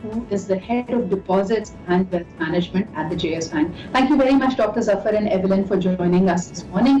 who is the head of deposits and wealth management at the JS Bank. Thank you very much, Dr. Zafar and Evelyn, for joining us this morning.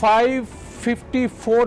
554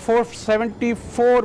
474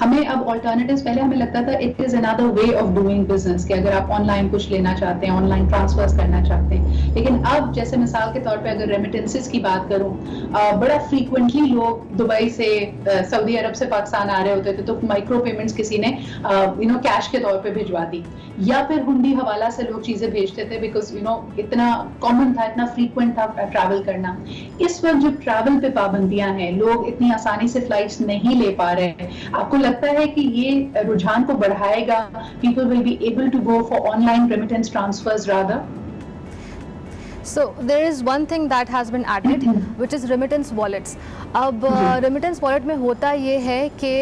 ہمیں اب alternatives, پہلے ہمیں لگتا تھا it is another way of doing business کہ اگر آپ on line کچھ لینا چاہتے ہیں، آن لائن ٹرانسفرز کرنا چاہتے ہیں، لیکن اب جیسے مثال کے طور پہ اگر ریمیٹنسز کی بات کروں، بڑا فریکوینٹلی لوگ دبئی سے سعودی عرب سے پاکستان آ رہے ہوتے تھے تو مائکرو پیمنٹس کسی نے کیش کے طور پہ بھجوا دی، یا پھر ہنڈی حوالہ سے لوگ چیزیں بھیجتے تھے بیکاز اتنا کامن تھا، اتنا فریکوینٹ تھا ٹریول کرنا. اس وقت جو ٹریول پہ پابندیاں ہیں، لوگ اتنی آسانی سے فلائٹس نہیں لے پا رہے ہیں، آپ کو لگتا ہے کہ یہ رجحان کو بڑھائے گا؟ People will be able to go for online remittance transfers rather? So there is one thing that has been added which is remittance wallets. اب remittance wallet میں ہوتا یہ ہے کہ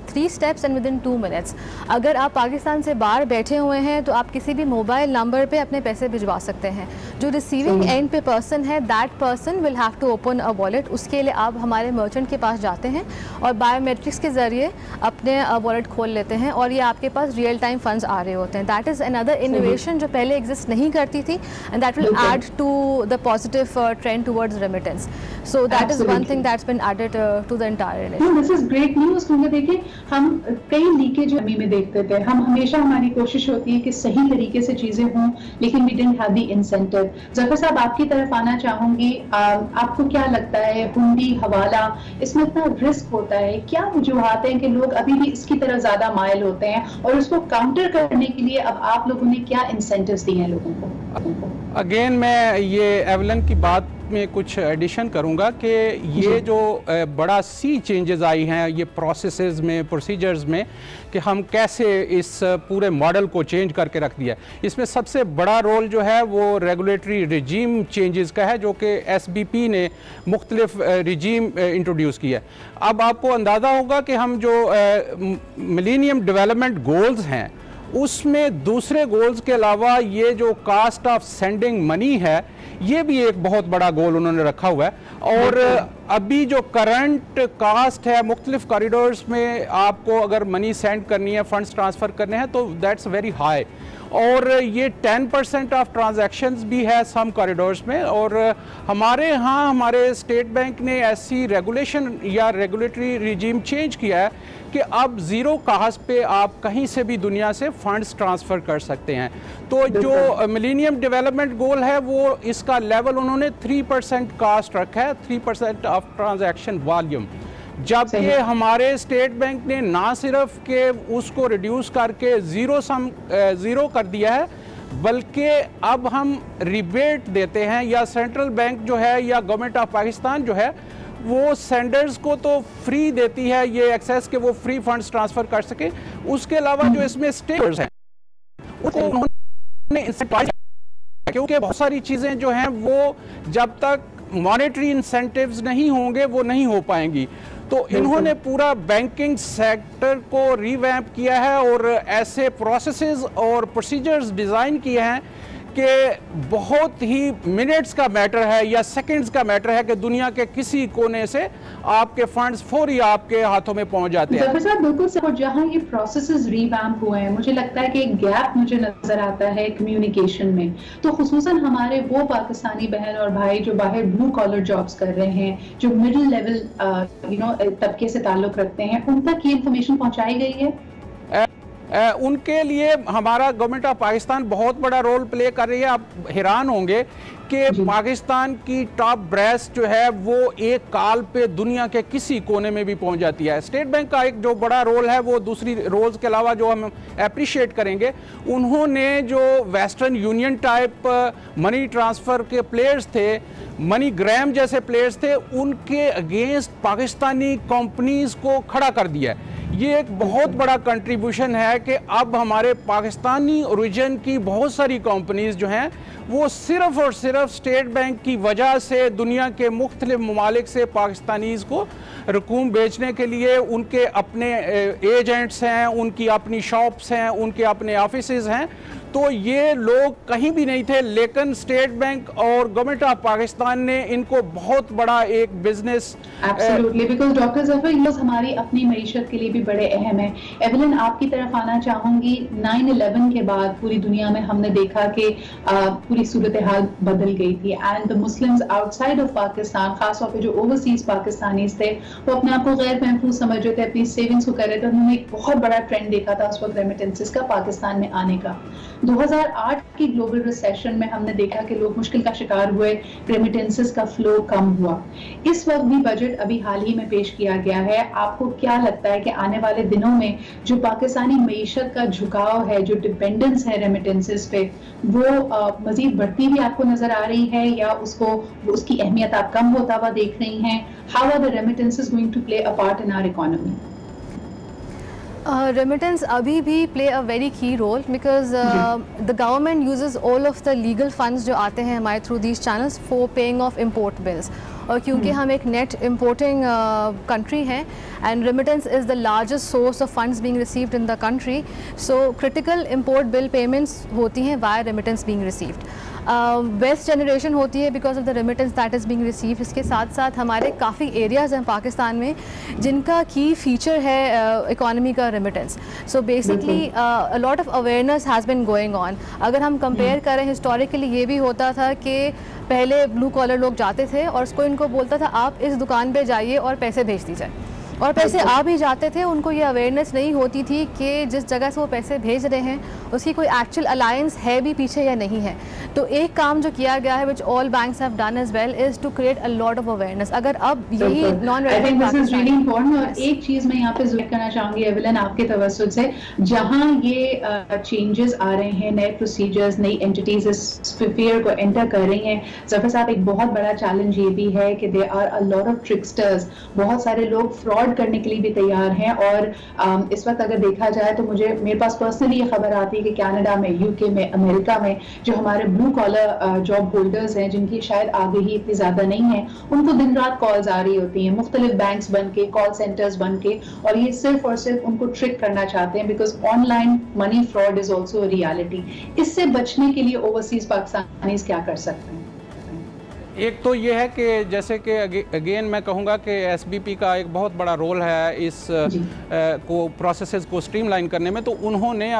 3 steps and within 2 minutes. اگر آپ پاکستان سے باہر بیٹھے ہوئے ہیں تو آپ کسی بھی موبائل نمبر پہ اپنے پیسے بھجوا سکتے ہیں. جو ریسیونگ اینڈ پہ پرسن ہے that person will have to open a wallet. اس کے لیے آپ ہمارے مرچنٹ کے پاس جاتے ہیں اور بایو میٹرکس کے ذریعے اپنے والیٹ کھول لیتے ہیں اور یہ آپ کے پاس ریئل ٹائم فنڈز آ رہے ہوتے ہیں. دیٹ از اندر انوویشن جو پہلے ایگزسٹ نہیں کرتی تھی and that will add to the positive trend towards remittance. So that is one thing that's been added to the entire relation. No, this is great news کیونکہ دیکھیں ہم کئی leakage میں دیکھتے تھے، ہم ہمیشہ ہماری کوشش ہوتی ہے کہ صحیح طریقے سے چیزیں ہوں، لیکن we didn't have the incentive. ظفر صاحب آپ کی طرف آنا چاہوں گی، آپ کو کیا لگتا ہے ہنڈی حوالہ اس میں اتنا رسک ہوتا ہے، کیا وجوہات ہیں کہ لوگ ابھی بھی اس کی طرف زیادہ مائل ہوتے ہیں، اور اس کو کاؤنٹر کرنے کے لیے اب آپ لوگوں نے کیا انسینٹیوز دی ہیں لوگوں کو؟ اگین میں یہ ایولن کی بات میں کچھ ایڈیشن کروں گا کہ یہ جو بڑا سی چینجز آئی ہیں یہ پروسیسز میں، پروسیجرز میں، کہ ہم کیسے اس پورے ماڈل کو چینج کر کے رکھ دیا. اس میں سب سے بڑا رول جو ہے وہ ریگولیٹری رجیم چینجز کا ہے، جو کہ ایس بی پی نے مختلف رجیم انٹروڈیوس کیا ہے. اب آپ کو اندازہ ہوگا کہ ہم جو ملینیم ڈیولپمنٹ گولز ہیں اس میں دوسرے گولز کے علاوہ یہ جو کاسٹ آف سینڈنگ منی ہے یہ بھی ایک بہت بڑا گول انہوں نے رکھا ہوا ہے. اور ابھی جو کرنٹ کاسٹ ہے مختلف کوریڈورز میں آپ کو اگر منی سینڈ کرنی ہے، فنڈز ٹرانسفر کرنے ہیں، تو دیٹس ویری ہائی. اور یہ 10% آف ٹرانزیکشنز بھی ہے سم کوریڈورز میں. اور ہمارے ہاں ہمارے اسٹیٹ بینک نے ایسی ریگولیشن یا ریگولیٹری رجیم چینج کیا ہے کہ اب 0 کاسٹ پہ آپ کہیں سے بھی دنیا سے فنڈز ٹرانسفر کر سکتے ہیں. تو جو ملینیم ڈیولپمنٹ گول ہے وہ اس کا لیول انہوں نے 3% کاسٹ رکھا ہے، 3% آف ٹرانزیکشن والیوم. جبکہ ہمارے اسٹیٹ بینک نے نہ صرف کہ اس کو ریڈیوس کر کے 0 کر دیا ہے، بلکہ اب ہم ریبیٹ دیتے ہیں، یا سینٹرل بینک جو ہے یا گورنمنٹ آف پاکستان جو ہے وہ سینڈرز کو تو فری دیتی ہے یہ ایکسیس کہ وہ فری فنڈز ٹرانسفر کر سکے. اس کے علاوہ جو اس میں اسٹیکرز ہیں ان کو انہوں نے انسینٹائز کیا، کیونکہ بہت ساری چیزیں جو ہیں وہ جب تک مانیٹری انسینٹیوز نہیں ہوں گے وہ نہیں ہو پائیں گی. تو انہوں نے پورا بینکنگ سیکٹر کو ریویمپ کیا ہے اور ایسے پروسیسز اور پروسیجرز ڈیزائن کیے ہیں کہ بہت ہی منٹس کا میٹر ہے یا سیکنڈز کا میٹر ہے کہ دنیا کے کسی کونے سے آپ کے فنڈز فوری آپ کے ہاتھوں میں پہنچ جاتے ہیں. ظفر صاحب بالکل صحیح. جہاں یہ پروسیسز ریویمپ ہوئے ہیں مجھے لگتا ہے کہ ایک گیپ مجھے نظر آتا ہے کمیونیکیشن میں. تو خصوصاً ہمارے وہ پاکستانی بہن اور بھائی جو باہر بلو کالر جابز کر رہے ہیں، جو مڈل لیول طبقے سے تعلق رکھتے ہیں، ان تک یہ انفارمیشن پہنچائی گئی ہے؟ ان کے لیے ہمارا گورنمنٹ آف پاکستان بہت بڑا رول پلے کر رہی ہے. آپ حیران ہوں گے کہ پاکستان کی ٹاپ بریس جو ہے وہ ایک کال پہ دنیا کے کسی کونے میں بھی پہنچ جاتی ہے. اسٹیٹ بینک کا ایک جو بڑا رول ہے وہ دوسری رولز کے علاوہ جو ہم اپریشیٹ کریں گے، انہوں نے جو western union type money transfer کے پلیئرز تھے، منی گرام جیسے پلیئرز تھے، ان کے اگینسٹ پاکستانی کمپنیز کو کھڑا کر دیا ہے. یہ ایک بہت بڑا کنٹریبیوشن ہے کہ اب ہمارے پاکستانی اوریجن کی بہت ساری کمپنیز جو ہیں وہ صرف اور صرف اسٹیٹ بینک کی وجہ سے دنیا کے مختلف ممالک سے پاکستانیز کو رقوم بیچنے کے لیے ان کے اپنے ایجنٹس ہیں، ان کی اپنی شاپس ہیں، ان کے اپنے آفیسز ہیں. تو یہ لوگ کہیں بھی نہیں تھے, لیکن اسٹیٹ بینک اور گورنمنٹ آف پاکستان نے ان کو بہت بڑا ایک بزنس. ایبسولوٹلی, بیکاز ڈاکٹر ظفر یہ ہماری اپنی معیشت کے لیے بھی بڑے اہم ہیں. ایولن آپ کی طرف آنا چاہوں گی. 9/11 کے بعد پوری دنیا میں ہم نے دیکھا کہ پوری صورتحال بدل گئی تھی, and the Muslims out side of Pakistan, خاص طور پہ جو اوورسیز پاکستانیز تھے, وہ اپنے آپ کو غیر محفوظ سمجھ رہے تھے, اپنی سیونگز کو کر رہے تھے. انہوں نے ایک بہت بڑا ٹرینڈ دیکھا تھا اس وقت ریمیٹنسز کا پاکستان میں آنے کا. 2008 کی گلوبل ریسیشن میں ہم نے دیکھا کہ لوگ مشکل کا شکار ہوئے, ریمیٹنسز کا فلو کم ہوا. اس وقت بھی بجٹ ابھی حال ہی میں پیش کیا گیا ہے. آپ کو کیا لگتا ہے کہ آنے والے دنوں میں جو پاکستانی معیشت کا جھکاؤ ہے, جو ڈپینڈنس ہے ریمیٹنسز پہ, وہ مزید بڑھتی ہوئی آپ کو نظر آ رہی ہے یا اس کی اہمیت آپ کم ہوتا ہوا دیکھ رہی ہیں؟ How are the remittances going to play a part in our economy? Remittance abhi bhi play a very key role because the government uses all of the legal funds جو آتے ہیں ہمارے through these channels for paying off import bills. اور کیونکہ ہم ایک net importing country ہیں and remittance is the largest source of funds being received in the country, so critical import bill payments ہوتی ہیں via remittance being received. West generation ہوتی ہے because of the remittance that is being received. اس کے ساتھ ساتھ ہمارے کافی areas ہیں پاکستان میں جن کا کی فیچر ہے اکانومی کا remittance. So basically lot of awareness has been going on. اگر ہم کمپیئر کریں ہسٹوریکلی یہ بھی ہوتا تھا کہ پہلے بلو کالر لوگ جاتے تھے اور اس کو ان کو بولتا تھا آپ اس دکان پہ جائیے اور پیسے بھیج دیجیے, اور پیسے آ بھی جاتے تھے. ان کو یہ اویئرنیس نہیں ہوتی تھی کہ جس جگہ سے وہ پیسے بھیج رہے ہیں اس کی کوئی ایکچوئل الائنس ہے بھی پیچھے یا نہیں ہے. تو ایک کام جو کیا گیا ہے which all banks have done as well is to create a lot of awareness. اگر اب یہی نان ریزیڈنٹ پاکستانی, اور ایک چیز میں یہاں پہ ذکر کرنا چاہوں گی ایولن آپ کے توسط سے, جہاں یہ چینجز آ رہے ہیں, نئے پروسیجرز, نئی اینٹیز اس اسفیئر کو انٹر کر رہی ہیں, ظفر صاحب ایک بہت بڑا چیلنج یہ بھی ہے کہ there are a lot of tricksters. بہت سارے لوگ فراڈ کرنے کے لیے بھی تیار ہیں. اور اس وقت اگر دیکھا جائے تو میرے پاس پرسنلی یہ خبر آتی ہے کہ کینیڈا میں, یو کے میں, امریکہ میں جو ہمارے بلو کالر جاب ہولڈرز ہیں جن کی شاید آگہی اتنی زیادہ نہیں ہے, ان کو دن رات کالز آ رہی ہوتی ہیں مختلف بینکس بن کے, کال سینٹرز بن کے, اور یہ صرف اور صرف ان کو ٹرک کرنا چاہتے ہیں because online money fraud is also a reality. اس سے بچنے کے لیے اوورسیز پاکستانیز کیا کر سکتے ہیں؟ ایک تو یہ ہے کہ جیسے کہ اگین میں کہوں گا کہ ایس بی پی کا ایک بہت بڑا رول ہے اس کو پروسیسز کو سٹریم لائن کرنے میں. تو انہوں نے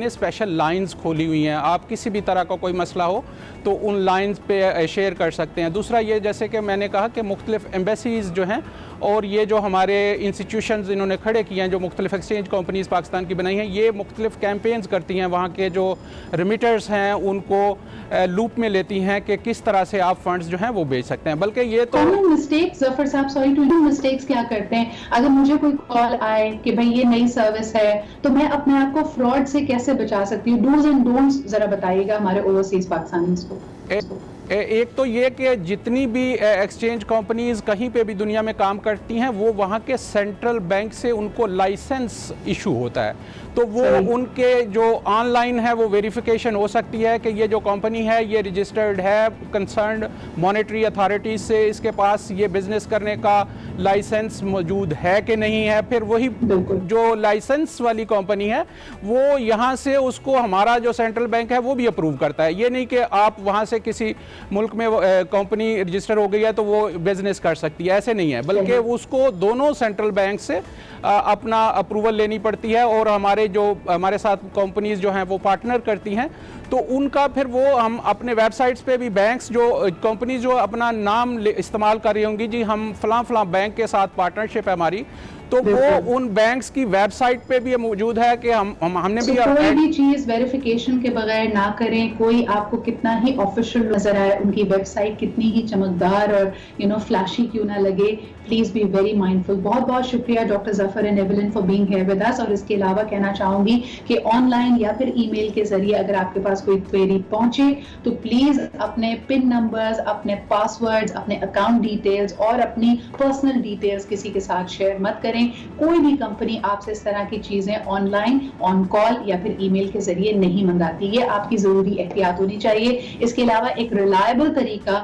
اسپیشل لائنز کھولی ہوئی ہیں. آپ کسی بھی طرح کا کوئی مسئلہ ہو تو ان لائنز پہ شیئر کر سکتے ہیں. دوسرا یہ جیسے کہ میں نے کہا کہ مختلف ایمبیسیز جو ہیں اور یہ جو ہمارے انسٹیٹیوشنز انہوں نے کھڑے کیے ہیں, جو مختلف ایکسچینج کمپنیز پاکستان کی بنائی ہیں, یہ مختلف کیمپینز کرتی ہیں. وہاں کے جو ریمیٹرز ہیں ان کو لوپ میں لیتی ہیں کہ کس طرح سے آپ فنڈز جو ہیں وہ بھیج سکتے ہیں. بلکہ یہ تو مسٹیکس, ظفر صاحب سوری ٹو یو, مسٹیکس کیا کرتے ہیں؟ اگر مجھے کوئی کال آئے کہ بھائی یہ نئی سروس ہے تو میں اپنے آپ کو فراڈ سے کیسے بچا سکتی ہوں؟ ڈوز اینڈ ڈونٹس ذرا بتائیے گا ہمارے اوورسیز پاکستانیز کو. ایک تو یہ کہ جتنی بھی ایکسچینج کمپنیز کہیں پہ بھی دنیا میں کام کرتی ہیں وہ وہاں کے سینٹرل بینک سے ان کو لائسنس ایشو ہوتا ہے. تو وہ ان کے جو آن لائن ہے وہ ویریفیکیشن ہو سکتی ہے کہ یہ جو کمپنی ہے یہ رجسٹرڈ ہے کنسرنڈ مانیٹری اتھارٹیز سے, اس کے پاس یہ بزنس کرنے کا لائسنس موجود ہے کہ نہیں ہے. پھر وہی جو لائسنس والی کمپنی ہے وہ یہاں سے اس کو ہمارا جو سینٹرل بینک ہے وہ بھی اپروو کرتا ہے. یہ نہیں کہ آپ وہاں سے کسی ملک میں کمپنی رجسٹر ہو گئی ہے تو وہ بزنس کر سکتی ہے, ایسے نہیں ہے. بلکہ اس کو دونوں سینٹرل بینک سے اپنا اپروول لینی پڑتی ہے. اور ہمارے ساتھ کمپنیز جو ہیں وہ پارٹنر کرتی ہیں تو ان کا پھر وہ ہم اپنے ویب سائٹس پہ بھی بینکس جو کمپنیز جو اپنا نام استعمال کر رہی ہوں گی, جی ہم فلاں فلاں بینک کے ساتھ پارٹنرشپ ہے ہماری, تو وہ ان بینکس کی ویب سائٹ پہ بھی موجود ہے کہ ہم نے بھی کوئی بھی چیز ویریفیکیشن کے بغیر نہ کریں. کوئی آپ کو کتنا ہی آفیشیل نظر آئے, ان کی ویب سائٹ کتنی ہی چمکدار اور فلیشی کیوں نہ لگے, پلیز بی ویری مائنڈفل. بہت بہت شکریہ doctor Zafar and Evelyn for being here with us. اور اس کے علاوہ کہنا چاہوں گی کہ آن لائن یا پھر ای میل کے ذریعے اگر آپ کے پاس کوئی کوئری پہنچے تو پلیز اپنے پن نمبرز, اپنے پاس ورڈز, اپنے اکاؤنٹ ڈیٹیلز اور اپنی پرسنل ڈیٹیلز کسی کے ساتھ شیئر مت کریں. کوئی بھی کمپنی آپ سے اس طرح کی چیزیں آن لائن, آن کال یا پھر ای میل کے ذریعے نہیں منگاتی. یہ آپ کی ضروری احتیاط ہونی چاہیے. اس کے علاوہ ایک ریلائبل طریقہ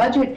budget.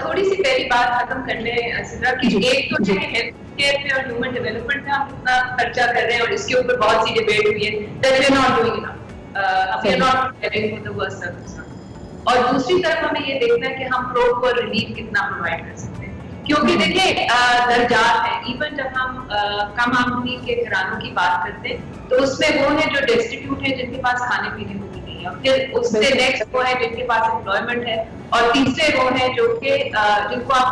تھوڑی سی پہلی بات ختم کر لیں سدرا کی. ایک تو ہے ہیلتھ کیئر پہ اور ہیومن ڈیولپمنٹ میں ہم اتنا خرچہ کر رہے ہیں اور اس کے اوپر بہت سی ڈیبیٹ ہوئی ہے that we are not doing enough. We are not preparing for the worst circumstances. اور دوسری طرف ہمیں یہ دیکھنا ہے کہ ہم پروپر ریلیف کتنا پرووائڈ کر سکتے ہیں, کیونکہ دیکھیں درجات ہیں. ایون جب ہم کم آمدنی کے گھرانوں کی بات کرتے ہیں تو اس میں وہ ہیں جو ڈیسٹیٹیوٹ ہیں جن کے پاس کھانے پینے کو بھی نہیں ہے, پھر اس سے نیکسٹ وہ ہے جن کے پاس امپلائمنٹ ہے, اور تیسرے وہ ہیں جو کہ جن کو آپ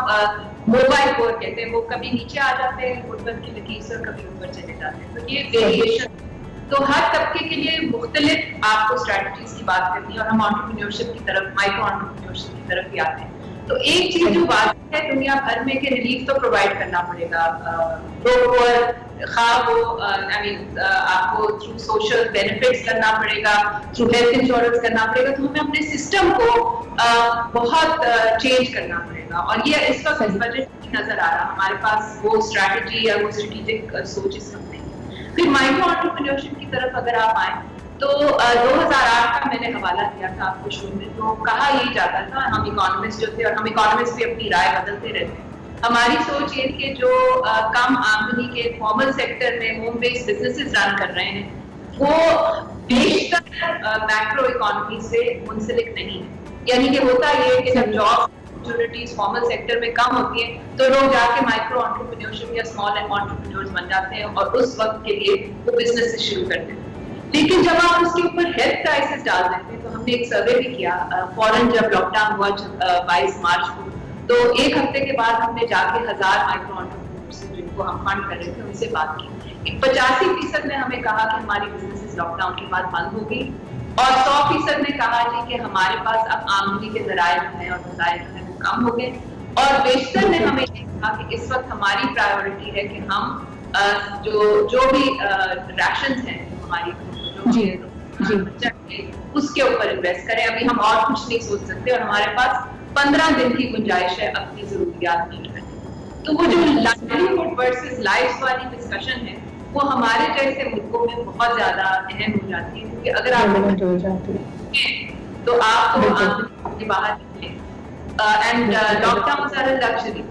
موبائل پور کہتے ہیں, وہ کبھی نیچے آ جاتے ہیں غربت کی لکیر سے اور کبھی اوپر چلے جاتے ہیں. تو یہ ویریشن, تو ہر طبقے کے لیے مختلف آپ کو اسٹریٹجیز کی بات کرنی ہے, اور ہم انٹرپرینیورشپ کی طرف, مائکرو انٹرپرینیورشپ کی طرف بھی آتے ہیں. تو ایک چیز جو واضح ہے دنیا بھر میں کہ ریلیف تو پرووائڈ کرنا پڑے گا لوگوں کو, خواہ وہ آپ کو تھرو سوشل بینیفٹس کرنا پڑے گا, تھرو ہیلتھ انشورنس کرنا پڑے گا. تو ہمیں اپنے سسٹم کو بہت چینج کرنا پڑے گا, اور یہ اس وقت اس بجٹ نہیں نظر آ رہا ہمارے پاس وہ اسٹریٹجی یا وہ اسٹریٹجک سوچ اس وقت نہیں. پھر مائکرو انٹرپرینیورشپ کی طرف اگر آپ آئیں تو 2008 کا میں نے حوالہ دیا تھا آپ کو شروع میں, تو کہا یہی جاتا تھا, ہم اکانومسٹ جو تھے, اور ہم اکانومسٹ بھی اپنی رائے بدلتے رہتے ہیں, ہماری سوچ یہ کہ جو کم آمدنی کے فارمل سیکٹر میں ہوم بیسڈ بزنسز رن کر رہے ہیں وہ بیشتر میکرو اکانومی سے منسلک نہیں ہے. یعنی کہ ہوتا یہ کہ جب جاب اپرچونٹیز فارمل سیکٹر میں کم ہوتی ہیں تو لوگ جا کے مائکرو انٹرپرینیورشپ یا اسمال انٹرپرینیورز بن جاتے ہیں اور اس وقت کے لیے وہ بزنس شروع کرتے ہیں. لیکن جب آپ اس کے اوپر ہیلتھ کرائسس ڈال دیتے ہیں, تو ہم نے ایک سروے بھی کیا فوراً جب لاک ڈاؤن ہوا 22 مارچ کو, تو ایک ہفتے کے بعد ہم نے جا کے 1000 مائکرو انٹرپرینیورز سے جن کو ہم فنڈ کر رہے تھے ان سے بات کی. 85% نے ہمیں کہا کہ ہماری بزنسز لاک ڈاؤن کے بعد بند ہو گئی, اور 100% نے کہا جی کہ ہمارے پاس اب آمدنی کے ذرائع جو ہیں اور وسائل جو ہیں وہ کم ہو گئے. اور بیشتر نے ہمیں یہ کہا کہ اس وقت ہماری پرائیورٹی ہے کہ ہم جو بھی ریشنز ہیں ہماری اس کے اوپر انویسٹ کریں. ابھی ہم اور کچھ نہیں سوچ سکتے, اور ہمارے پاس 15 دن کی گنجائش ہے اپنی ضروریات میٹ کرنے. تو وہ جو لائیولیہوڈ ورسز لائف والی ڈسکشن ہے وہ ہمارے جیسے ملکوں میں بہت زیادہ اہم ہو جاتی ہے, کیونکہ اگر آپ تو آپ کو آمدنی سے باہر نکلیں, and lockdown are a luxury,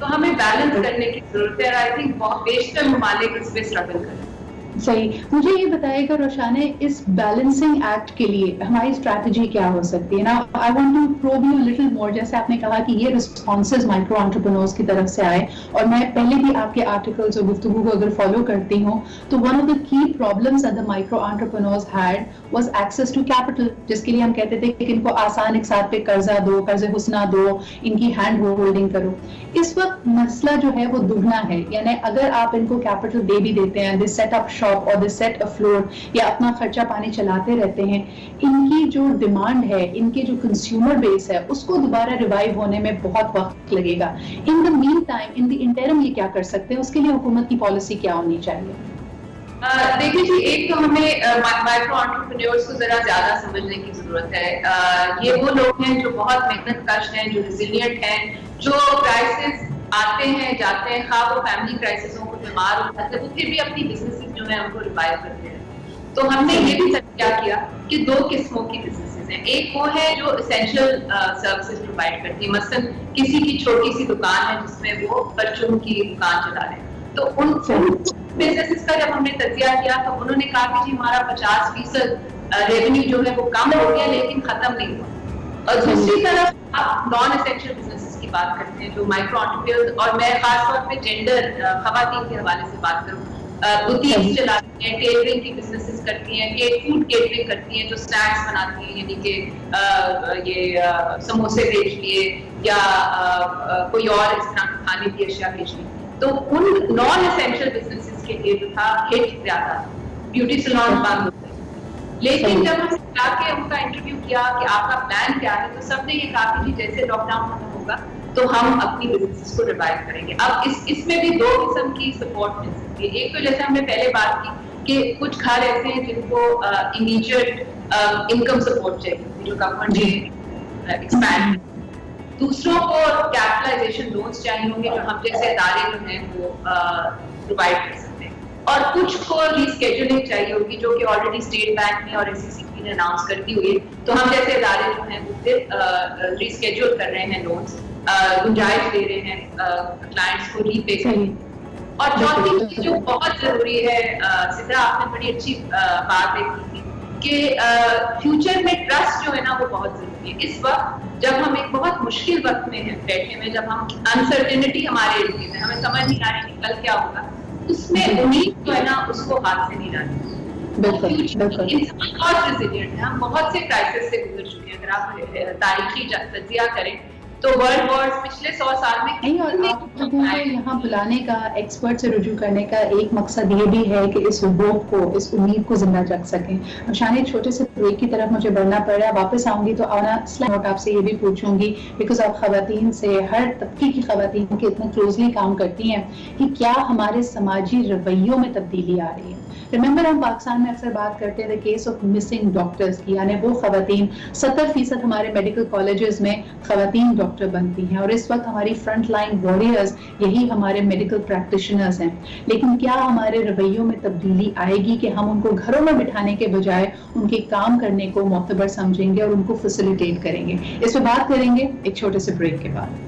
تو ہمیں بیلنس کرنے کی ضرورت ہے. آئی تھنک بیشتر ممالک اس پہ اسٹرگل کریں. صحیح. مجھے یہ بتائے گا روشانہ, اس بیلنسنگ ایکٹ کے لیے ہماری اسٹریٹجی کیا ہو سکتی ہے؟ نا I want to probe you little more. جیسے آپ نے کہا کہ یہ رسپانسز مائکرو انٹرپرینورز کی طرف سے آئے, اور میں پہلے بھی آپ کے آرٹیکلز اور گفتگو کو اگر فالو کرتی ہوں تو one of the key problems that the micro entrepreneurs had was access to capital, جس کے لیے ہم کہتے تھے کہ ان کو آسان ایک ساتھ پہ قرضہ دو, قرض حسنہ دو, ان کی ہینڈ ہولڈنگ کرو. اس وقت مسئلہ جو ہے وہ دگنا ہے, یعنی اگر آپ ان کو کیپٹل دے بھی دیتے ہیں, دے سیٹ اپ شاپ اور دے سیٹ اپ فلور, یا اپنا خرچہ پانی چلاتے رہتے ہیں, ان کی جو ڈیمانڈ ہے, ان کے جو کنزیومر بیس ہے, اس کو دوبارہ ریوائیو ہونے میں بہت وقت لگے گا. ان دا مین ٹائم, ان دی انٹرم یہ کیا کر سکتے ہیں, اس کے لیے حکومت کی پالیسی کیا ہونی چاہیے؟ دیکھیے جی, ایک تو ہمیں مائکرو انٹرپرینیورز کو ذرا زیادہ سمجھنے کی ضرورت ہے. یہ وہ لوگ ہیں جو بہت محنت کش ہیں, جو ریزیلینٹ ہیں, جو کرائسس آتے ہیں جاتے ہیں, خواہ وہ فیملی کرائسسوں کو بیمار ہو جاتے ہیں, وہ پھر بھی اپنی بزنسز جو ہیں ان کو ریوائیو کرتے ہیں. تو ہم نے یہ بھی کیا کیا کہ 2 قسموں کی بزنسز ہیں. ایک وہ ہے جو اسینشیل سروسز پرووائڈ کرتی ہے, مثلاً کسی کی چھوٹی سی دکان ہے جس میں وہ پرچون کی دکان چلا رہے ہیں, تو ان بزنسز کا جب ہم نے تجزیہ کیا تو انہوں نے کہا کہ جی ہمارا 50% ریونیو جو ہے وہ کم ہو گیا لیکن ختم نہیں ہوا. اور دوسری طرف آپ نان اسینشیل بزنسز کی بات کرتے ہیں جو مائکرو انٹرپرینیورز, اور میں خاص طور پہ جینڈر خواتین کے حوالے سے بات کروں, بوتیکس چلاتی ہیں, ٹیلرنگ کی بزنسز کرتی ہیں, فوڈ کیٹرنگ کرتی ہیں, جو اسنیکس بناتی ہیں, یعنی کہ یہ سموسے بیچ لیے یا کوئی اور اس طرح کی کھانے کی اشیاء بیچ لی. تو ان نان اسینشیل بزنسز کے لیے جو تھا ہٹ زیادہ تھا, بیوٹی سلون بند ہو گئے. لیکن جب ہم جا کے ان کا انٹرویو کیا کہ آپ کا پلان کیا ہے, تو سب نے یہ کہا کہ جیسے لاک ڈاؤن ختم ہوگا تو ہم اپنی بزنسز کو ریوائیو کریں گے. اب اس میں بھی 2 قسم کی سپورٹ مل سکتی ہے. ایک تو جیسے ہم نے پہلے بات کی کہ کچھ گھر ایسے ہیں جن کو امیڈیٹ انکم سپورٹ چاہیے جو گورنمنٹ نے ایکسپینڈ, دوسروں کو کیپٹلائزیشن لونز چاہیے ہوں گے جو ہم جیسے ادارے جو ہیں وہ پرووائڈ کر سکتے ہیں, اور کچھ کو ری اسکیجولنگ چاہیے ہوگی جو کہ آلریڈی اسٹیٹ بینک نے اور SECB نے اناؤنس کر دی ہوئی ہے. تو ہم جیسے ادارے جو ہیں وہ پھر ری اسکیجول کر رہے ہیں لونز. گنجائش دے رہے ہیں کلائنٹس کو ری پے کرنے. اور چوتھی چیز جو بہت ضروری ہے سدرا, آپ نے بڑی اچھی بات کی تھی کہ فیوچر میں ٹرسٹ جو ہے نا وہ بہت ضروری ہے. اس وقت جب ہم ایک بہت مشکل وقت میں ہیں بیٹھے ہوئے, جب ہم انسرٹینٹی ہمارے ارد گرد ہے, ہمیں سمجھ نہیں آ رہی کہ کل کیا ہوگا, اس میں امید جو ہے نا اس کو ہاتھ سے نہیں ڈالنا. انسان بہت ریزیلینٹ ہے, ہم بہت سے کرائسس سے گزر چکے ہیں. اگر آپ تاریخی تجزیہ کریں تو ورلڈ وارز پچھلے 100 سال میں نہیں, اور آپ لوگوں کو یہاں بلانے کا, ایکسپرٹ سے رجوع کرنے کا ایک مقصد یہ بھی ہے کہ اس ہوپ کو, اس امید کو زندہ رکھ سکیں. شان, ایک چھوٹے سے بریک کی طرف مجھے بڑھنا پڑ رہا ہے, واپس آؤں گی تو آنا نوٹ آپ سے یہ بھی پوچھوں گی, بیکاز آپ خواتین سے, ہر طبقے کی خواتین کے اتنا کلوزلی کام کرتی ہیں, کہ کیا ہمارے سماجی رویوں میں تبدیلی آ رہی ہے. ریممبر, ہم پاکستان میں اکثر بات کرتے ہیں کیس آف مسنگ ڈاکٹرز کی, یعنی وہ خواتین 70% ہمارے میڈیکل کالجز میں خواتین ڈاکٹر بنتی ہیں, اور اس وقت ہماری فرنٹ لائن وارئرز یہی ہمارے میڈیکل پریکٹیشنرز ہیں. لیکن کیا ہمارے رویوں میں تبدیلی آئے گی کہ ہم ان کو گھروں میں بٹھانے کے بجائے ان کے کام کرنے کو معتبر سمجھیں گے اور ان کو فیسیلیٹیٹ کریں گے؟ اس پہ بات کریں گے ایک چھوٹے سے بریک کے بعد.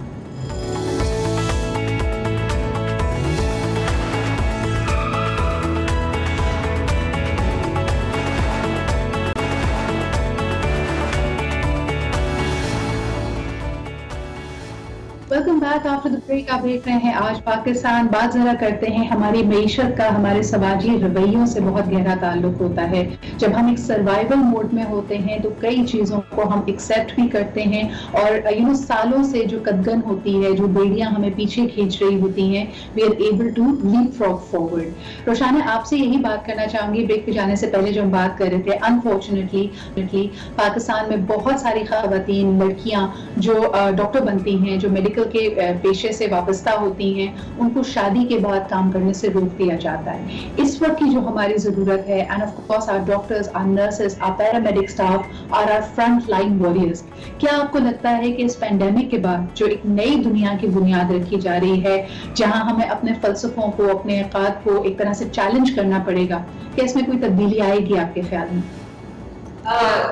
Welcome back after the break. آپ دیکھ رہے ہیں آج پاکستان. بات ذرا کرتے ہیں ہماری معیشت کا, ہمارے سماجی رویوں سے بہت گہرا تعلق ہوتا ہے. جب ہم ایک سروائیول موڈ میں ہوتے ہیں تو کئی چیزوں کو ہم ایکسیپٹ بھی کرتے ہیں, اور سالوں سے جو قدغن ہوتی ہے, جو بیڑیاں ہمیں پیچھے کھینچ رہی ہوتی ہیں, we are able to leapfrog forward. Roshana, آپ سے یہی بات کرنا چاہوں گی, بریک پہ جانے سے پہلے جو ہم بات کر رہے تھے, انفارچونیٹلی پاکستان میں بہت ساری خواتین, لڑکیاں جو ڈاکٹر بنتی ہیں, جو میڈیکل کے پیشے سے وابستہ ہوتی ہیں, ان کو شادی کے بعد کام کرنے سے روک دیا جاتا ہے. اس وقت کی جو ہماری ضرورت ہے, and of course our doctors, our nurses, our paramedic staff, our front line warriors. کیا آپ کو لگتا ہے کہ اس پینڈیمک کے بعد جو ایک نئی دنیا کی بنیاد رکھی جا رہی ہے, جہاں ہمیں اپنے فلسفوں کو, اپنے عقائد کو ایک طرح سے چیلنج کرنا پڑے گا, کیا اس میں کوئی تبدیلی آئے گی آپ کے خیال میں؟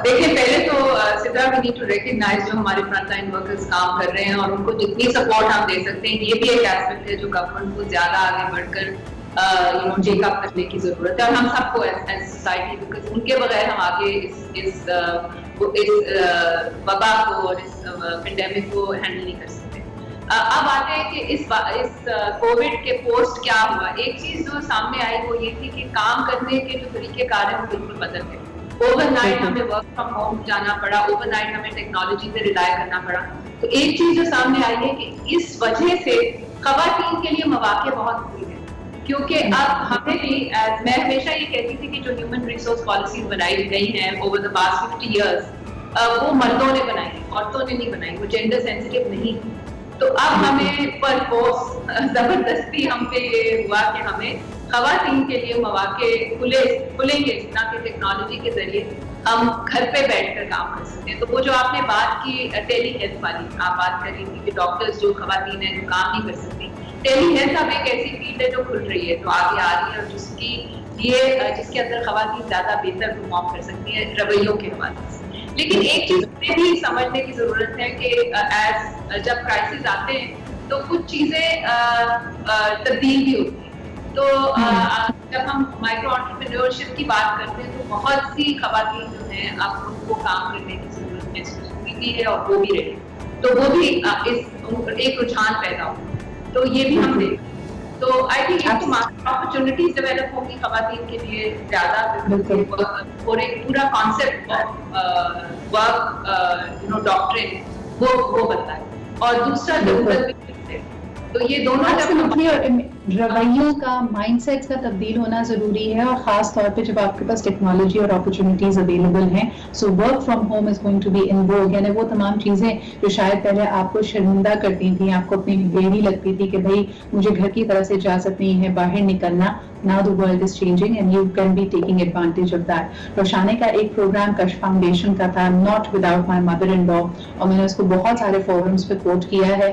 دیکھیں, پہلے تو Sidra we need to recognise جو ہمارے فرنٹ لائن ورکرز کام کر رہے ہیں, اور ان کو جتنی سپورٹ ہم دے سکتے ہیں, یہ بھی ایک ایسپیکٹ ہے جو گورنمنٹ کو زیادہ آگے بڑھ کر ٹیک اپ کرنے کی ضرورت ہے, اور ہم سب کو ایز سوسائٹی, بیکاز ان کے بغیر ہم آگے اس وبا کو اور اس پینڈیمک کو ہینڈل نہیں کر سکتے. اب آتے ہیں کہ اس کووڈ کے پوسٹ کیا ہوا. ایک چیز جو سامنے آئی وہ یہ تھی کہ کام کرنے کے جو طریقہ کار ہیں وہ بالکل بدل گئے. اوور نائٹ ہمیں ورک فرام ہوم جانا پڑا, اوور نائٹ ہمیں ٹیکنالوجی پہ ریلائی کرنا پڑا. تو ایک چیز جو سامنے آئی ہے کہ اس وجہ سے خواتین کے لیے مواقع بہت ہوئی ہے, کیونکہ اب ہمیں بھی, میں ہمیشہ یہ کہتی تھی کہ جو ہیومن ریسورس پالیسیز بنائی گئی ہیں اوور دا پاسٹ 50 ایئرس, وہ مردوں نے بنائی, عورتوں نے نہیں بنائی, وہ جینڈر سینسیٹیو نہیں. تو اب ہمیں پر فورس زبردستی ہم پہ یہ ہوا کہ ہمیں خواتین کے لیے مواقع کھلیں گے, جتنا کہ ٹیکنالوجی کے ذریعے ہم گھر پہ بیٹھ کر کام کر سکتے ہیں. تو وہ جو آپ نے بات کی ٹیلی ہیلتھ والی, آپ بات کر رہی تھی کہ ڈاکٹرز جو خواتین ہیں جو کام نہیں کر سکتی, ٹیلی ہیلتھ اب ایک ایسی فیلڈ ہے جو کھل رہی ہے, تو آگے آ رہی ہے, اور جس کے اندر خواتین زیادہ بہتر پرفارم کر سکتی ہیں رویوں کے حوالے سے. لیکن ایک چیز میں بھی سمجھنے کی ضرورت ہے کہ جب کرائسس آتے ہیں تو کچھ چیزیں تبدیل بھی ہوتی ہیں. تو جب ہم مائکرو انٹرپرینیورشپ کی بات کرتے ہیں تو بہت سی خواتین جو ہیں اب ان کو کام کرنے کی ضرورت محسوس ہوتی ہے, اور وہ بھی رہے, تو وہ بھی ایک رجحان پیدا ہو. تو یہ بھی ہم دیکھیں, تو آئی تھنک ایک تو مارکیٹ اپرچونیٹیز ڈیولپ ہوں گی خواتین کے لیے زیادہ, اور ایک پورا کانسیپٹ آف ورک ڈاکٹرین وہ بدلا ہے, اور دوسرا ضرورت بھی. تو یہ دونوں رویوں کا, مائنڈ سیٹ کا تبدیل ہونا ضروری ہے, اور خاص طور پہ جب آپ کے پاس ٹیکنالوجی اور اپرچونیٹیز اویلیبل ہیں. So work from home is going to be in vogue, یعنی وہ تمام چیزیں جو شاید پہلے آپ کو شرمندہ کرتی تھیں, آپ کو اپنی بیڑی لگتی تھی کہ بھائی مجھے گھر کی طرح سے اجازت نہیں ہے باہر نکلنا, now the world is changing and you can be taking advantage of that. روشانے کا ایک پروگرام کش فاؤنڈیشن کا تھا, not without my mother-in-law, اور میں نے اس کو بہت سارے فورمز پہ کوٹ کیا ہے,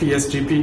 PSDP.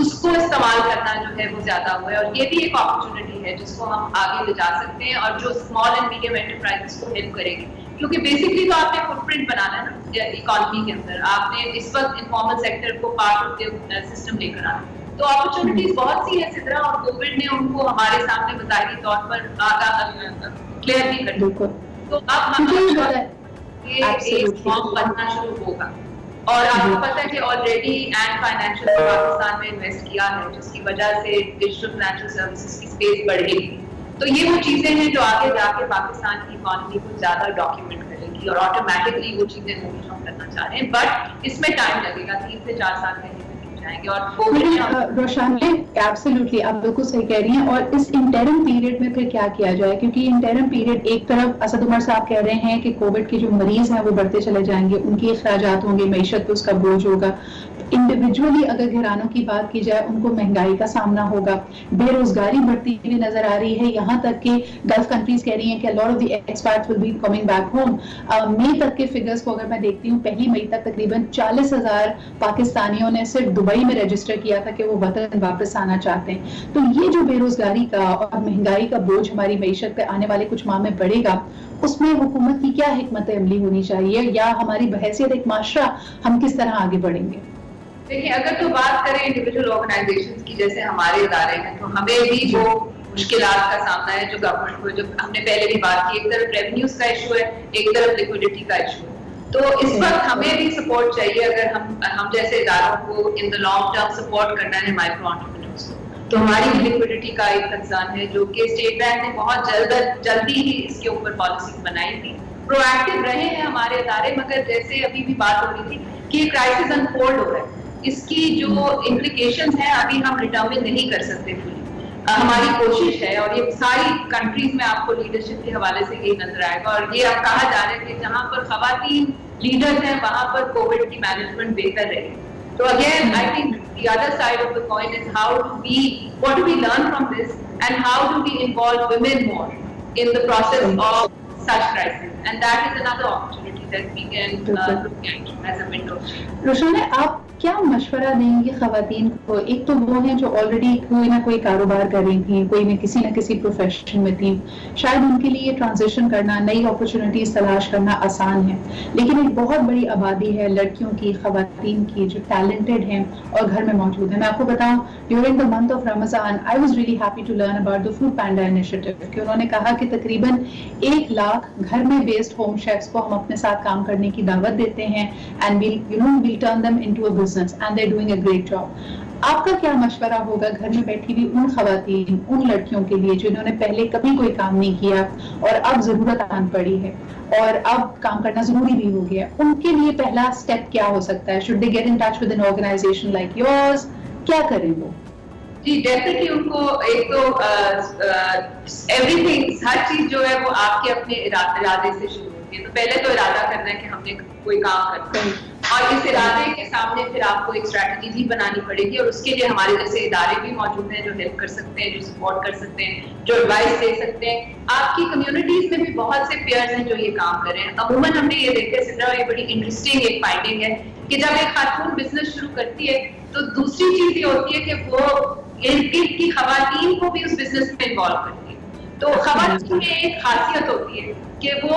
اس کو استعمال کرنا جو ہے وہ زیادہ ہوا ہے. اور یہ بھی ایک اپرچونٹی ہے جس کو ہم آگے لے جا سکتے ہیں اور جو اسمال اینڈ میڈیم انٹرپرائز کو ہیلپ کرے گی. کیونکہ بیسکلی تو آپ نے فٹ پرنٹ بنانا ہے نا اکانومی کے اندر, آپ نے اس وقت انفارمل سیکٹر کو پارٹ آف دا سسٹم لے کر آنا. تو اپرچونٹیز بہت سی ہیں سدرا, اور کووڈ نے ان کو ہمارے سامنے بظاہری طور پر کلیئر بھی کر دیا. تو اب ہمارا ایک فارم بننا شروع ہوگا. اور آپ کو پتا ہے کہ آلریڈی اینڈ فائنینشیل پاکستان میں انویسٹ کیا ہے, جس کی وجہ سے ڈیجیٹل فائنینشیل سروسز کی اسپیس بڑھے گی. تو یہ وہ چیزیں ہیں جو آگے جا کے پاکستان کی اکانومی کو زیادہ ڈاکیومنٹ کرے گی, اور آٹومیٹکلی وہ چیزیں موو آن کرنا چاہ رہے ہیں. بٹ اس میں ٹائم لگے گا, 3 سے 4 سال میں جائیں گے. اور روشان ایبسلیوٹلی آپ بالکل صحیح کہہ رہی ہیں. اور اس انٹرم پیریڈ میں پھر کیا کیا جائے, کیونکہ یہ انٹرم پیریڈ ایک طرف اسد عمر صاحب کہہ رہے ہیں کہ کووڈ کے جو مریض ہیں وہ بڑھتے چلے جائیں گے, ان کے اخراجات ہوں گے, معیشت پہ اس کا بوجھ ہوگا. انڈیویجولی اگر گھرانوں کی بات کی جائے ان کو مہنگائی کا سامنا ہوگا, بے روزگاری بڑھتی ہوئی نظر آ رہی ہے. یہاں تک کہ گلف کنٹریز کہہ رہی ہیں کہ lot of the expats will be coming back home. مئی تک کے فگرز کو اگر میں دیکھتی ہوں, پہلی مئی تک تقریباً 40,000 پاکستانیوں نے صرف دبئی میں رجسٹر کیا تھا کہ وہ وطن واپس آنا چاہتے ہیں. تو یہ جو بے روزگاری کا اور مہنگائی کا بوجھ ہماری معیشت پہ آنے والے کچھ ماہ میں بڑھے گا, اس میں حکومت کی کیا حکمت عملی ہونی چاہیے, یا ہماری بحیثیت ایک معاشرہ ہم کس طرح آگے بڑھیں گے؟ دیکھیں, اگر تو بات کریں انڈیویجول آرگنائزیشنز کی جیسے ہمارے ادارے ہیں, تو ہمیں بھی وہ مشکلات کا سامنا ہے جو گورنمنٹ کو, جو ہم نے پہلے بھی بات کی, ایک طرف ریونیوز کا ایشو ہے, ایک طرف لیکوڈیٹی کا ایشو ہے. تو اس وقت ہمیں بھی سپورٹ چاہیے. اگر ہم جیسے اداروں کو ان دا لانگ ٹرم سپورٹ کرنا ہے مائکرو انٹرپرینورز کو, تو ہماری بھی لیکوڈیٹی کا ایک کنسرن ہے, جو کہ اسٹیٹ بینک نے بہت جلدی ہی اس کے اوپر پالیسی بنائی تھی. پرو ایکٹیو رہے ہیں ہمارے ادارے, مگر جیسے ابھی بھی بات ہو رہی تھی کہ یہ کرائسس انفولڈ ہو رہا ہے, اس کی جو امپلیکیشنز ہیں ابھی ہم ڈٹرمن نہیں کر سکتے فلی. ہماری کوشش ہے, اور یہ ساری کنٹریز میں آپ کو لیڈرشپ کے حوالے سے یہی نظر آئے گا, اور یہ اب کہا جا رہا ہے کہ جہاں پر خواتین لیڈرز ہیں وہاں پر کووڈ کی مینجمنٹ بہتر رہے. تو again I think the other side of the coin is what do we learn from this, and how do we involve women more in the process of such crisis, and that is another opportunity that we can look at as a window. روشن, آپ کیا مشورہ دیں گے خواتین کو؟ ایک تو وہ ہیں جو آلریڈی کوئی نہ کوئی کاروبار کر رہی تھیں, کوئی نہ کسی پروفیشن میں تھیں, شاید ان کے لیے ٹرانزیشن کرنا, نئی اپرچونٹیز تلاش کرنا آسان ہے. لیکن ایک بہت بڑی آبادی ہے لڑکیوں کی, خواتین کی, جو ٹیلنٹڈ ہیں اور گھر میں موجود ہیں. میں آپ کو بتاؤں, during the month of Ramzan I was really happy to learn about the Foodpanda initiative, کہ انہوں نے کہا کہ تقریباً 1 لاکھ گھر میں بیسڈ ہوم شیفس کو ہم اپنے ساتھ کام کرنے کی دعوت دیتے ہیں, and we'll turn them into a business and they're doing a great job. آپ کا کیا مشورہ ہوگا گھر میں بیٹھی ہوئی ان خواتین, ان لڑکیوں کے لیے جنہوں نے پہلے کبھی کوئی کام نہیں کیا اور اب ضرورت آن پڑی ہے اور اب کام کرنا ضروری بھی ہو گیا, ان کے لیے پہلا اسٹیپ کیا ہو سکتا ہے؟ should they get in touch with an organization like yours? کیا کریں وہ؟ جی ڈیفینیٹلی ان کو ایک تو ایوری تھنگ, ہر چیز جو ہے وہ آپ کے اپنے ارادے سے شروع ہوتی ہے. تو پہلے تو ارادہ کرنا ہے کہ ہم نے کوئی کام کرنا ہے, اور اس ارادے کے سامنے پھر آپ کو ایک اسٹریٹجی بھی بنانی پڑے گی, اور اس کے لیے ہمارے جیسے ادارے بھی موجود ہیں جو ہیلپ کر سکتے ہیں, جو سپورٹ کر سکتے ہیں, جو ایڈوائس دے سکتے ہیں. آپ کی کمیونٹیز میں بھی بہت سے پیئرز ہیں جو یہ کام کر رہے ہیں. عموماً ہم نے یہ دیکھا سدرا, یہ بڑی انٹرسٹنگ ایک فائنڈنگ ہے کہ جب ایک خاتون بزنس شروع کرتی ہے تو دوسری چیز یہ ہوتی ہے کہ وہ کی خواتین کو بھی اس بزنس میں انوالو کرتی ہے. تو خواتین میں ایک خاصیت ہوتی ہے کہ وہ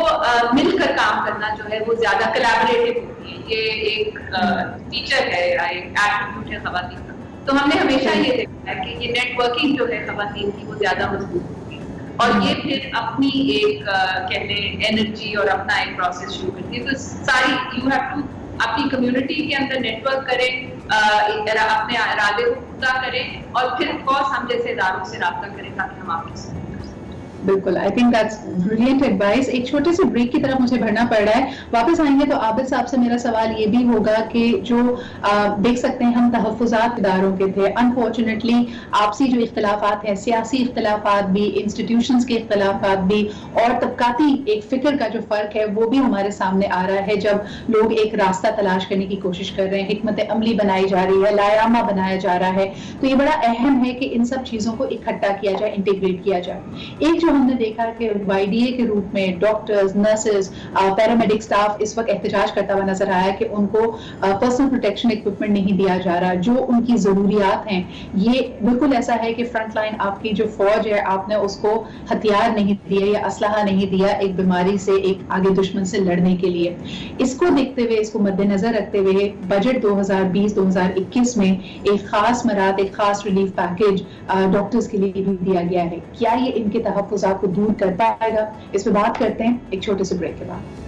مل کر کام کرنا جو ہے وہ زیادہ کولیبریٹو ہوتی ہے. یہ ایک فیچر ہے, ایک ایٹریبیوٹ ہے خواتین کا. تو ہم نے ہمیشہ یہ دیکھا ہے کہ یہ نیٹ ورکنگ جو ہے خواتین کی وہ زیادہ مضبوط ہوتی ہے, اور یہ پھر اپنی ایک کہہ لیں انرجی اور اپنا ایک پروسیس شروع کرتی ہے. تو ساری یو ہیو ٹو اپنی کمیونٹی کے اندر نیٹ ورک کریں, اپنے ارادے کو پورا کریں, اور پھر کورس ہم جیسے اداروں سے رابطہ کریں تاکہ ہم آپ کی سپورٹ کر سکیں. بالکل, I think that's brilliant advice. ایک چھوٹے سے بریک کی طرف مجھے بڑھنا پڑ رہا ہے. واپس آئیں گے تو عابد صاحب سے میرا سوال یہ بھی ہوگا کہ جو دیکھ سکتے ہیں ہم تحفظات اداروں کے تھے, انفارچونیٹلی آپسی جو اختلافات ہیں, سیاسی اختلافات بھی, انسٹیٹیوشنز کے اختلافات بھی, اور طبقاتی ایک فکر کا جو فرق ہے وہ بھی ہمارے سامنے آ رہا ہے جب لوگ ایک راستہ تلاش کرنے کی کوشش کر رہے ہیں, حکمت عملی بنائی جا رہی ہے, لائحہ بنایا جا رہا ہے. تو یہ بڑا اہم ہے کہ ان سب چیزوں کو اکٹھا کیا جائے, انٹیگریٹ کیا جائے. ایک جو ہم نے دیکھا کہ YDA کے روپ میں ڈاکٹرز، نرسز، پیرامیڈک سٹاف اس وقت احتجاج کرتا ہوا نظر آیا کہ ان کو پرسنل پروٹیکشن اکوپمنٹ نہیں دیا جا رہا جو ان کی ضروریات ہیں. یہ بالکل ایسا ہے کہ فرنٹ لائن آپ کی جو فوج ہے آپ نے اس کو ہتھیار نہیں دیا یا اسلحہ نہیں دیا ایک بیماری سے، ایک آگے دشمن سے لڑنے کے لیے. اس کو دیکھتے ہوئے، اس کو مد نظر رکھتے ہوئے بجٹ 2020-2021 میں ایک خاص مراد، ایک خاص ریلیف پیکیج ڈاکٹرز کے لیے بھی دیا گیا ہے. کیا یہ ان کے تحفظات کو دور کر پائے گا؟ اس پہ بات کرتے ہیں ایک چھوٹے سے بریک کے بعد.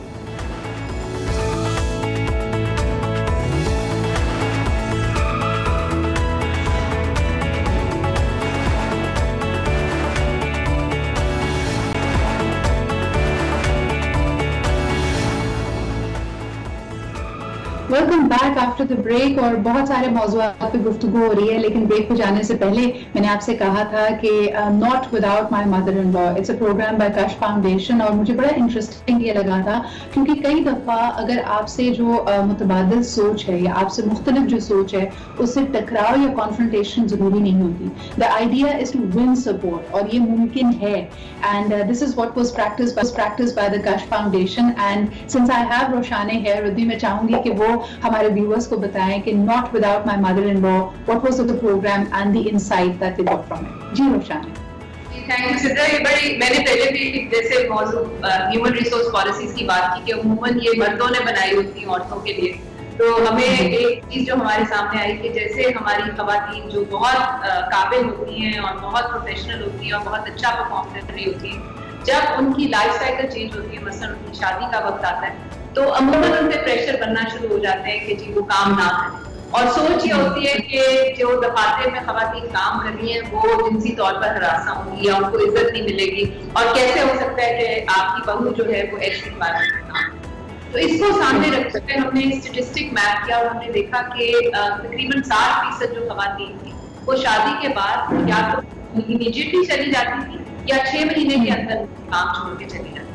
Welcome back after the break. اور بہت سارے موضوعات پہ گفتگو ہو رہی ہے، لیکن بریک پہ جانے سے پہلے میں نے آپ سے کہا تھا کہ not without my mother in law, it's a programme by Kashf foundation. اور مجھے بڑا انٹرسٹنگ یہ لگا تھا کیونکہ کئی دفعہ اگر آپ سے جو متبادل سوچ ہے یا آپ سے مختلف جو سوچ ہے اس سے ٹکراؤ یا کانفرنٹیشن ضروری نہیں ہوتی. The idea is to one support, اور یہ ممکن ہے. And this is what was practice by the Kashf foundation. And since I have Roshaneh here with, میں چاہوں گی کہ وہ ہمارے ویورز کو بتائیں کہ not without my mother in law what was the programme and the insight that they got from it. جی روشانے. Thank you Sidra. یہ بڑی، میں نے پہلے بھی جیسے موضوع ہیومن ریسورس پالیسیز کی بات کی کہ عموماً یہ مردوں نے بنائی ہوتی ہیں عورتوں کے لیے. تو ہمیں ایک چیز جو ہمارے سامنے آئی کہ جیسے ہماری خواتین جو بہت قابل ہوتی ہیں اور بہت پروفیشنل ہوتی ہیں اور بہت اچھا پرفارم کر رہی ہوتی ہیں، جب ان کی لائف سائیکل چینج ہوتی ہے، مثلاً ان کی شادی کا وقت آتا ہے، تو عموماً ان پہ پریشر بننا شروع ہو جاتے ہیں کہ جی وہ کام نہ کریں. اور سوچ یہ ہوتی ہے کہ جو دفاتر میں خواتین کام کر رہی ہیں وہ جنسی طور پر ہراساں ہوں گی یا ان کو عزت نہیں ملے گی، اور کیسے ہو سکتا ہے کہ آپ کی بہو جو ہے وہ ایسی انوائرمنٹ میں کام. تو اس کو سامنے رکھتے ہوئے ہم نے اسٹیٹسٹک میپ کیا اور ہم نے دیکھا کہ تقریباً 60% جو خواتین تھیں وہ شادی کے بعد یا تو امیڈیٹلی چلی جاتی تھی یا 6 مہینے کے اندر کام چھوڑ کے چلی جاتی.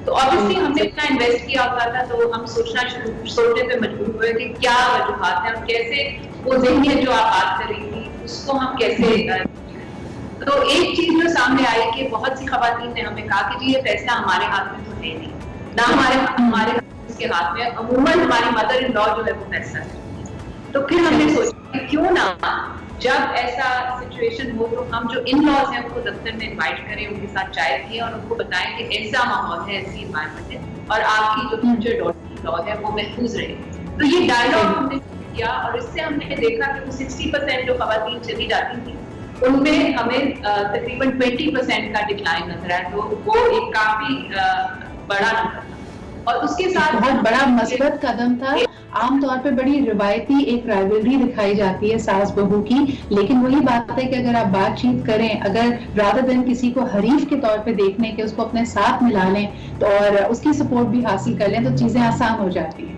تو obviously ہم نے اتنا انویسٹ کیا ہوتا تھا تو ہم سوچنے پہ مجبور ہوئے کہ کیا وجوہات ہیں اور کیسے وہ ذہنیت جو آپ بات کر رہی تھی اس کو ہم کیسے. تو ایک چیز جو سامنے آئی کہ بہت سی خواتین نے ہمیں کہا کہ جی یہ فیصلہ ہمارے ہاتھ میں تو ہے نہیں، نہ ہمارے اس کے ہاتھ میں، عموماً ہماری مدر ان لا جو ہے وہ فیصلہ کرتی ہے. تو پھر ہم نے سوچا کہ کیوں نہ جب ایسا سچویشن ہو تو ہم جو ان لاز ہیں ان کو دفتر میں انوائٹ کریں، ان کے ساتھ چائے پییں اور ان کو بتائیں کہ ایسا ماحول ہے، ایسی انوائرمنٹ ہے اور آپ کی جو فیوچر ڈاٹر کی لا ہے وہ محفوظ رہے. تو یہ ڈائلاگ ہم نے کیا اور اس سے ہم نے دیکھا کہ وہ 60% جو خواتین چلی جاتی تھیں ان میں ہمیں تقریباً 20% کا ڈکلائن نظر آیا. تو وہ ایک کافی بڑا نمبر تھا اور اس کے ساتھ بہت بڑا مثبت قدم تھا. عام طور پہ بڑی روایتی ایک رائیولری دکھائی جاتی ہے ساس بہو کی، لیکن وہی بات ہے کہ اگر آپ بات چیت کریں، اگر رادر دین کسی کو حریف کے طور پہ دیکھنے کے اس کو اپنے ساتھ ملا لیں تو اور اس کی سپورٹ بھی حاصل کر لیں تو چیزیں آسان ہو جاتی ہیں.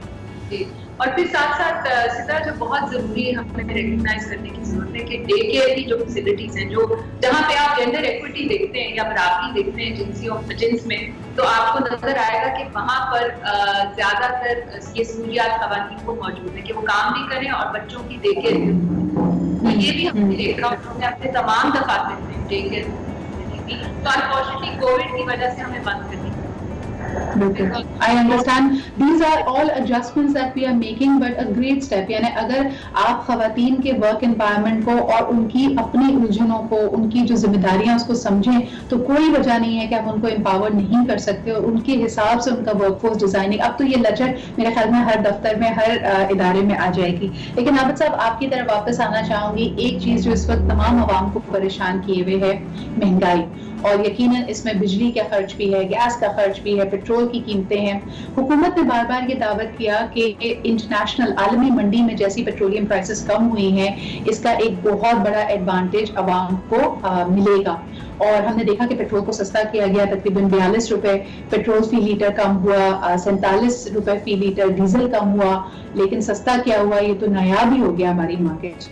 جی. اور پھر ساتھ ساتھ سدرا جو بہت ضروری ہے ہمیں ریکگنائز کرنے کی ضرورت ہے کہ ڈے کیئر کی جو فیسلٹیز ہیں، جو جہاں پہ آپ جینڈر ایکوٹی دیکھتے ہیں یا برابری دیکھتے ہیں جنس میں، تو آپ کو نظر آئے گا کہ وہاں پر زیادہ تر یہ سہولیات خواتین کو موجود ہیں کہ وہ کام بھی کریں اور بچوں کی ڈے کیئر بھی. یہ بھی ہم نے دیکھا اور ہم نے اپنے تمام دفاتر میں ڈے کیئر کی. تو انفارچونیٹلی کووڈ کی وجہ سے ہمیں بند کرنی. I understand these are all adjustments that we are making, but a great step. یعنی اگر آپ خواتین کے ورک انوائرمنٹ کو اور ان کی اپنی الجھنوں کو، ان کی جو ذمہ داریاں اس کو سمجھیں تو کوئی وجہ نہیں ہے کہ آپ ان کو امپاور نہیں کر سکتے اور ان کے حساب سے ان کا ورک فورس ڈیزائننگ. اب تو یہ لچک میرے خیال میں ہر دفتر میں، ہر ادارے میں آ جائے گی. لیکن عابد صاحب آپ کی طرف واپس آنا چاہوں گی. ایک چیز جو اس وقت تمام عوام کو پریشان کیے ہوئے ہے، مہنگائی، اور یقیناً اس میں بجلی کا خرچ بھی ہے، گیس کا خرچ بھی ہے، پیٹرول کی قیمتیں ہیں. حکومت نے بار بار یہ دعوت کیا کہ انٹرنیشنل عالمی منڈی میں جیسی پیٹرولیم پرائسز کم ہوئی ہیں اس کا ایک بہت بڑا ایڈوانٹیج عوام کو ملے گا. اور ہم نے دیکھا کہ پیٹرول کو سستا کیا گیا، تقریباً 42 روپے پیٹرول فی لیٹر کم ہوا، 47 روپے فی لیٹر ڈیزل کم ہوا. لیکن سستا کیا ہوا، یہ تو نایاب ہی ہو گیا ہماری مارکیٹ.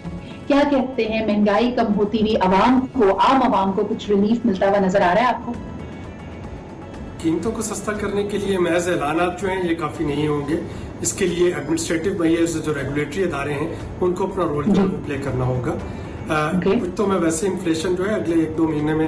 کیا کہتے ہیں، مہنگائی کم ہوتی ہوئی عوام کو، عام عوام کو کچھ ریلیف ملتا ہوا نظر آ رہا ہے آپ کو؟ قیمتوں کو سستا کرنے کے لیے محض اعلانات جو ہیں یہ کافی نہیں ہوں گے. اس کے لیے ایڈمنسٹریٹو میئرز جو ریگولیٹری ادارے ہیں ان کو اپنا رول پلے کرنا ہوگا. کچھ تو میں ویسے انفلیشن جو ہے اگلے 1-2 مہینے میں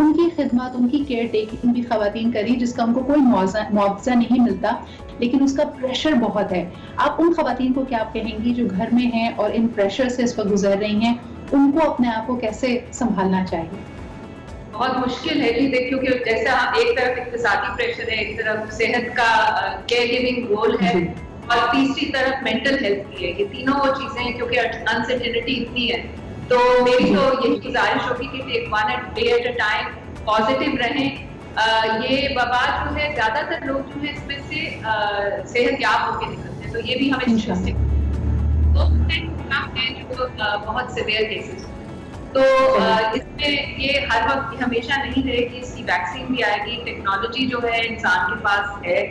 ان کی خدمات, ان کی کیئر ٹیکنگ بھی خواتین کری جس کا ان کو کوئی معاوضہ نہیں ملتا, لیکن اس کا پریشر بہت ہے. آپ ان خواتین کو کیا کہیں گی جو گھر میں ہیں اور ان پریشر سے اس وقت گزر رہی ہیں, ان کو اپنے آپ کو کیسے سنبھالنا چاہیے؟ بہت مشکل ہے جی, کیونکہ جیسا ایک طرف اقتصادی پریشر ہے, ایک طرف صحت کا کیئر گیونگ رول ہے, اور تیسری طرف مینٹل ہیلتھ کی ہے. یہ تینوں وہ چیزیں ہیں کیونکہ انسرٹینٹی اتنی ہے. تو میری تو یہی گزارش ہوگی کہ take one day at a time, positive رہیں. یہ وبا جو ہے زیادہ تر لوگ جو ہے اس میں سے صحت یاب ہو کے نکلتے ہیں, تو یہ بھی ہمیں جو بہت سیویئر کیسز. تو اس میں یہ ہر وقت ہمیشہ نہیں رہے گی, اس کی ویکسین بھی آئے گی, ٹیکنالوجی جو ہے انسان کے پاس ہے,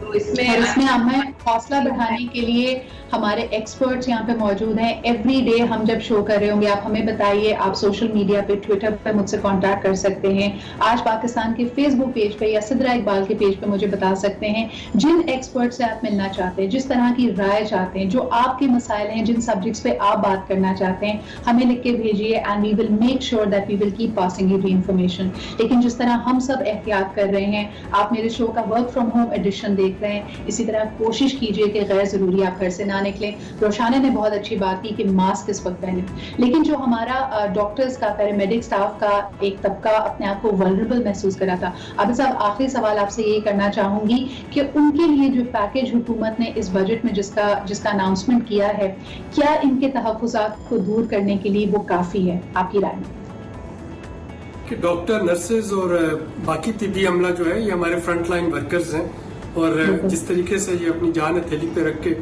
تو اس میں ہمیں حوصلہ بڑھانے کے لیے ہمارے ایکسپرٹس یہاں پہ موجود ہیں. ایوری ڈے ہم جب شو کر رہے ہوں گے, آپ ہمیں بتائیے, آپ سوشل میڈیا پہ, ٹویٹر پہ مجھ سے کانٹیکٹ کر سکتے ہیں. آج پاکستان کے فیس بک پیج پہ یا سدرا اقبال کے پیج پہ مجھے بتا سکتے ہیں جن ایکسپرٹ سے آپ ملنا چاہتے ہیں, جس طرح کی رائے چاہتے ہیں, جو آپ کے مسائل ہیں, جن سبجیکٹس پہ آپ بات کرنا چاہتے ہیں, ہمیں لکھ کے بھیجیے, and we will make sure that we will keep passing you the information. لیکن جس طرح ہم سب احتیاط کر رہے ہیں, آپ میرے شو کا ورک فرام ہوم ایڈیشن دیکھ رہے ہیں, اسی طرح کوشش کیجیے کہ غیر ضروری آپ گھر سے نہ نکلیں. روشانہ نے بہت اچھی بات کی کہ ماسک اس وقت پہنے, لیکن جو ہمارا ڈاکٹرز کا, پیرامیڈک سٹاف کا ایک طبقہ اپنے آپ کو ولنریبل محسوس کرا تھا. عابد صاحب, آخری سوال آپ سے یہ کرنا چاہوں گی کہ ان کے لیے جو پیکیج حکومت نے اس بجٹ میں جس کا اناؤنسمنٹ کیا ہے, کیا ان کے تحفظات کو دور کرنے کے لیے وہ کافی ہے, آپ کی رائے میں؟ کہ ڈاکٹر, نرسز اور باقی طبی عملہ جو ہے یہ ہمارے فرنٹ لائن ورکرز ہیں, اور جس طریقے سے یہ اپنی جان ہتھیلی پہ رکھ کے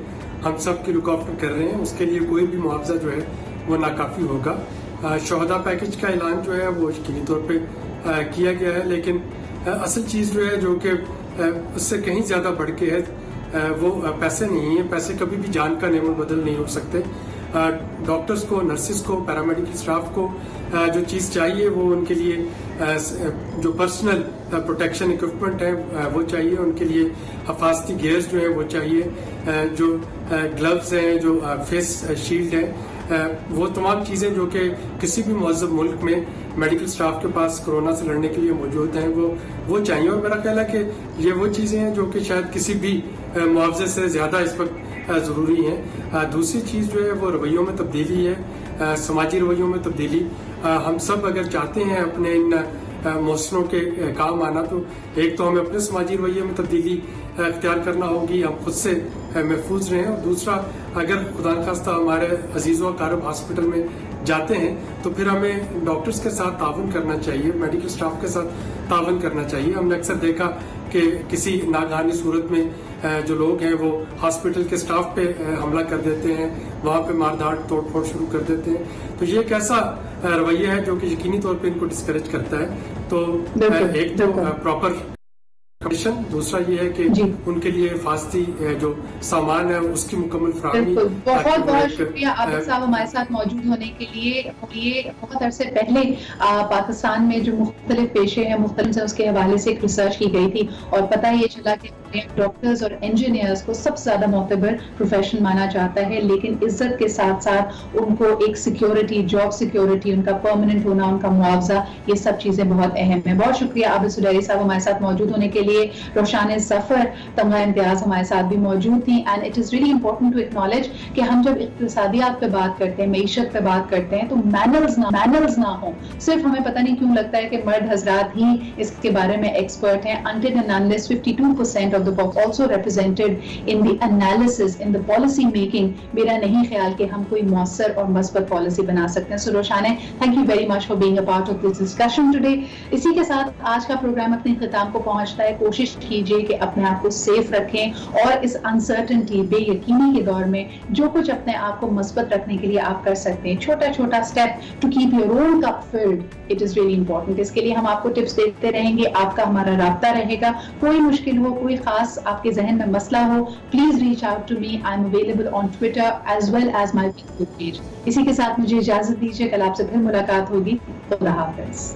ہم سب کی لک آفٹر کر رہے ہیں, اس کے لیے کوئی بھی معاوضہ جو ہے وہ ناکافی ہوگا. شہداء پیکیج کا اعلان جو ہے وہ یقینی طور پہ کیا گیا ہے, لیکن اصل چیز جو ہے جو کہ اس سے کہیں زیادہ بڑھ کے ہے وہ پیسے نہیں ہیں. پیسے کبھی بھی جان کا نعمت بدل نہیں ہو سکتے. ڈاکٹرز کو, نرسز کو, پیرامیڈیکل اسٹاف کو جو چیز چاہیے وہ ان کے لیے جو پرسنل پروٹیکشن اکوپمنٹ ہے وہ چاہیے, ان کے لیے حفاظتی گیئرز جو ہیں وہ چاہیے, جو گلوز ہیں, جو فیس شیلڈ ہے, وہ تمام چیزیں جو کہ کسی بھی مہذب ملک میں میڈیکل اسٹاف کے پاس کرونا سے لڑنے کے لیے موجود ہیں وہ چاہیے. اور میرا خیال ہے کہ یہ وہ چیزیں ہیں جو کہ شاید کسی بھی معاوضے سے زیادہ اس وقت ضروری ہیں. دوسری چیز جو ہے وہ رویوں میں تبدیلی ہے, سماجی رویوں میں تبدیلی. ہم سب اگر چاہتے ہیں اپنے ان محسنوں کے کام آنا, تو ایک تو ہمیں اپنے سماجی رویے میں تبدیلی اختیار کرنا ہوگی, ہم خود سے محفوظ رہیں. اور دوسرا, اگر خدا نخواستہ ہمارے عزیز و اقارب ہاسپٹل میں جاتے ہیں تو پھر ہمیں ڈاکٹرز کے ساتھ تعاون کرنا چاہیے, میڈیکل اسٹاف کے ساتھ تعاون کرنا چاہیے. ہم نے اکثر دیکھا کہ کسی ناگہانی صورت میں جو لوگ ہیں وہ ہاسپٹل کے اسٹاف پہ حملہ کر دیتے ہیں, وہاں پہ مار دھاڑ توڑ پھوڑ شروع کر دیتے ہیں. تو یہ ایک ایسا رویہ ہے جو کہ یقینی طور پہ ان کو ڈسکریج کرتا ہے. تو ایک تو پراپر کنڈیشن, دوسرا یہ ہے کہ ان کے لیے حفاظتی جو سامان ہے اس کی مکمل فراہمی. بہت بہت شکریہ عابد صاحب ہمارے ساتھ موجود ہونے کے لیے. یہ بہت عرصے پہلے پاکستان میں جو مختلف پیشے ہیں, مختلف اس کے حوالے سے ایک ریسرچ کی گئی تھی, اور پتہ یہ چلا کہ ڈاکٹرز اور انجینئرز کو سب سے زیادہ معتبر پروفیشن مانا جاتا ہے, لیکن عزت کے ساتھ ساتھ ان کو ایک سیکیورٹی, جاب سیکیورٹی, ان کا پرماننٹ ہونا, ان کا معاوضہ, یہ سب چیزیں بہت اہم ہیں. بہت شکریہ عابد سڈیری صاحب ہمارے ساتھ موجود ہونے کے لیے. روشان ظفر تمغہ امتیاز ہمارے ساتھ بھی موجود تھیں. And it is really important to acknowledge کہ ہم جب اقتصادیات پہ بات کرتے ہیں, معیشت پہ بات کرتے ہیں, تو مینرز نہ ہوں. صرف ہمیں پتہ نہیں کیوں لگتا ہے کہ مرد حضرات ہی اس کے بارے میں ایکسپرٹ ہیں. Until and unless 52% of the box also represented in the analysis, in the policy making, میرا نہیں خیال کہ ہم کوئی مؤثر اور مثبت پالیسی بنا سکتے ہیں. سو روشانہ, thank you very much for being a part of this discussion today. اسی کے ساتھ آج کا پروگرام اپنے اختتام کو پہنچتا ہے. کوشش کیجیے کہ اپنے آپ کو سیف رکھیں, اور اس انسرٹنٹی, بے یقینی کے دور میں جو کچھ اپنے آپ کو مثبت رکھنے کے لیے آپ کر سکتے ہیں, چھوٹا چھوٹا step to keep your own cup filled, it is really important. اس کے لیے ہم آپ کو ٹپس دیتے رہیں گے, آپ کا ہمارا رابطہ رہے گا. کوئی مشکل ہو, کوئی خاص آپ کے ذہن میں مسئلہ ہو, please reach out to me. I am available on Twitter as well as my Facebook page. اسی کے ساتھ مجھے اجازت دیجیے, کل آپ سے پھر ملاقات ہوگی. خدا حافظ.